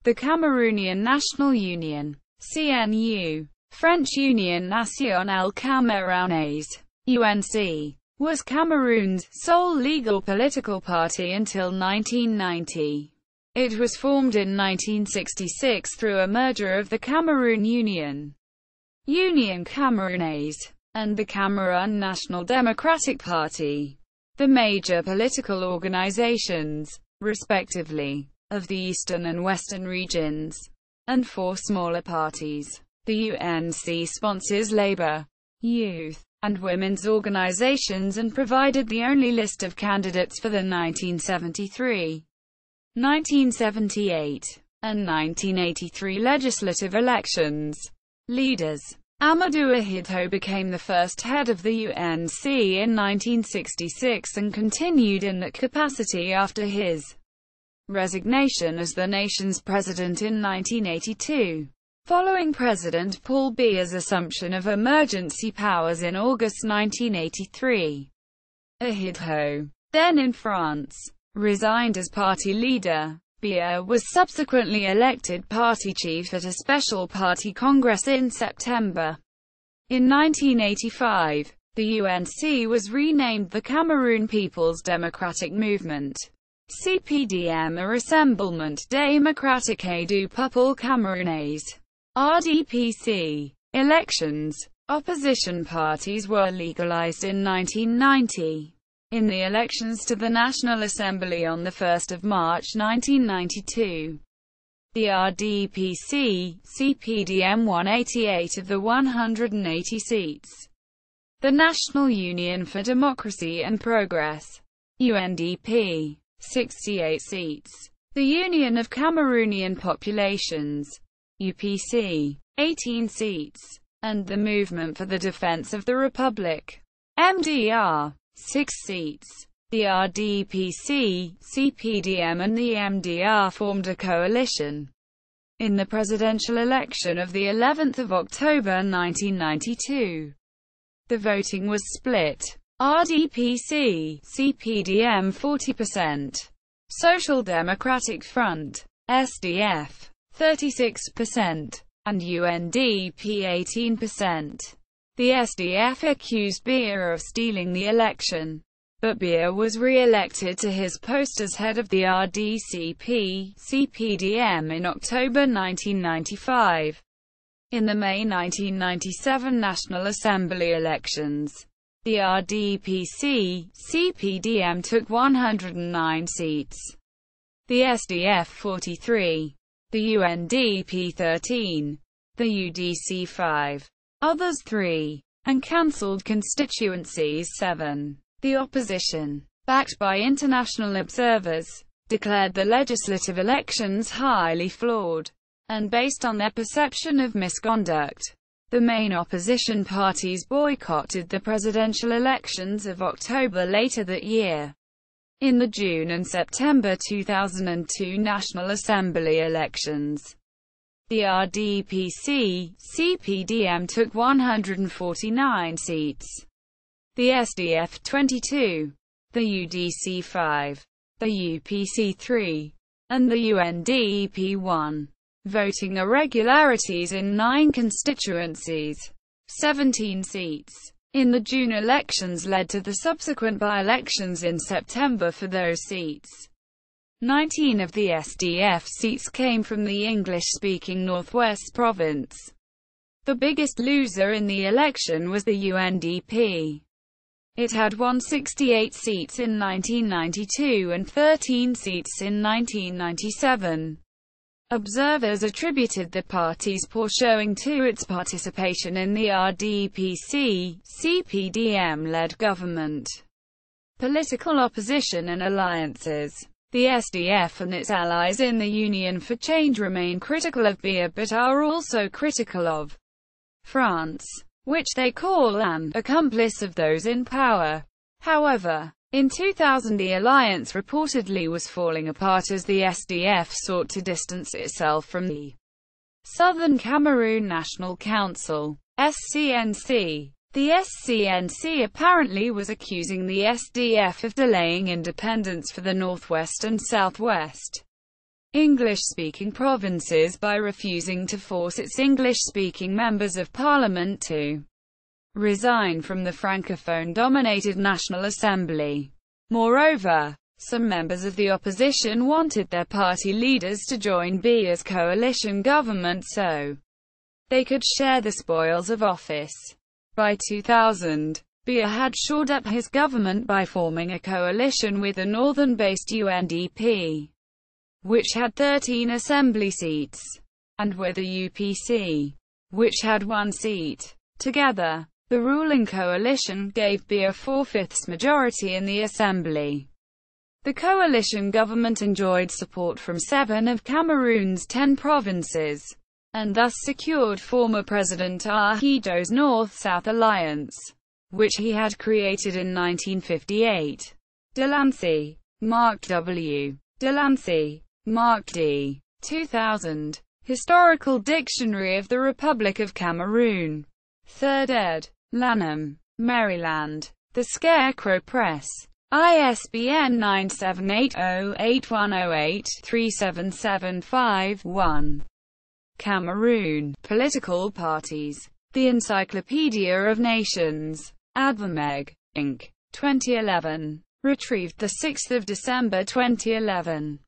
the Cameroonian National Union, CNU, French Union Nationale Camerounaise, UNC, was Cameroon's sole legal political party until 1990. It was formed in 1966 through a merger of the Cameroon Union, Union Camerounaise, and the Cameroon National Democratic Party, the major political organizations, respectively, of the eastern and western regions, and four smaller parties. The UNC sponsors labor, youth, and women's organizations and provided the only list of candidates for the 1973, 1978, and 1983 legislative elections. Leaders. Amadou Ahidjo became the first head of the UNC in 1966 and continued in that capacity after his resignation as the nation's president in 1982. Following President Paul Biya's assumption of emergency powers in August 1983, Ahidjo, then in France, resigned as party leader. Biya was subsequently elected party chief at a special party congress in September. In 1985, the UNC was renamed the Cameroon People's Democratic Movement, CPDM, or Rassemblement Démocratique du Peuple Camerounais, RDPC. Elections. Opposition parties were legalized in 1990. In the elections to the National Assembly on 1 March 1992, the RDPC-CPDM won 88 of the 180 seats. The National Union for Democracy and Progress, UNDP, 68 seats. The Union of Cameroonian Populations, UPC, 18 seats. And the Movement for the Defense of the Republic, MDR, 6 seats. The RDPC, CPDM and the MDR formed a coalition. In the presidential election of the 11th of October 1992, the voting was split. RDPC, CPDM 40%, Social Democratic Front, SDF, 36%, and UNDP 18%. The SDF accused Biya of stealing the election, but Biya was re-elected to his post as head of the RDCP-CPDM in October 1995. In the May 1997 National Assembly elections, the RDPC-CPDM took 109 seats, the SDF 43, the UNDP 13, the UDC 5, others 3, and cancelled constituencies 7. The opposition, backed by international observers, declared the legislative elections highly flawed, and based on their perception of misconduct. The main opposition parties boycotted the presidential elections of October later that year. In the June and September 2002 National Assembly elections, the RDPC-CPDM took 149 seats, the SDF 22, the UDC 5, the UPC 3, and the UNDP 1. Voting irregularities in 9 constituencies, 17 seats, in the June elections led to the subsequent by-elections in September for those seats. 19 of the SDF seats came from the English-speaking Northwest Province. The biggest loser in the election was the UNDP. It had won 68 seats in 1992 and 13 seats in 1997. Observers attributed the party's poor showing to its participation in the RDPC-CPDM-led government, political opposition and alliances. The SDF and its allies in the Union for Change remain critical of Biya but are also critical of France, which they call an accomplice of those in power. However, in 2000 the alliance reportedly was falling apart as the SDF sought to distance itself from the Southern Cameroon National Council, SCNC. The SCNC apparently was accusing the SDF of delaying independence for the Northwest and Southwest. English-speaking provinces by refusing to force its English-speaking members of parliament to resign from the Francophone-dominated National Assembly. Moreover, some members of the opposition wanted their party leaders to join Biya's coalition government so they could share the spoils of office. By 2000, Biya had shored up his government by forming a coalition with the northern-based UNDP, which had 13 assembly seats, and with the UPC, which had 1 seat. Together, the ruling coalition gave Biya a 4/5 majority in the assembly. The coalition government enjoyed support from 7 of Cameroon's 10 provinces, and thus secured former President Ahidjo's North-South Alliance, which he had created in 1958. Delancey, Mark W. Delancey, Mark D. 2000. Historical Dictionary of the Republic of Cameroon. 3rd ed. Lanham, Maryland. The Scarecrow Press. ISBN 978-08108-3775-1. Cameroon. Political Parties. The Encyclopedia of Nations. Advermeg, Inc. 2011. Retrieved 6 December 2011.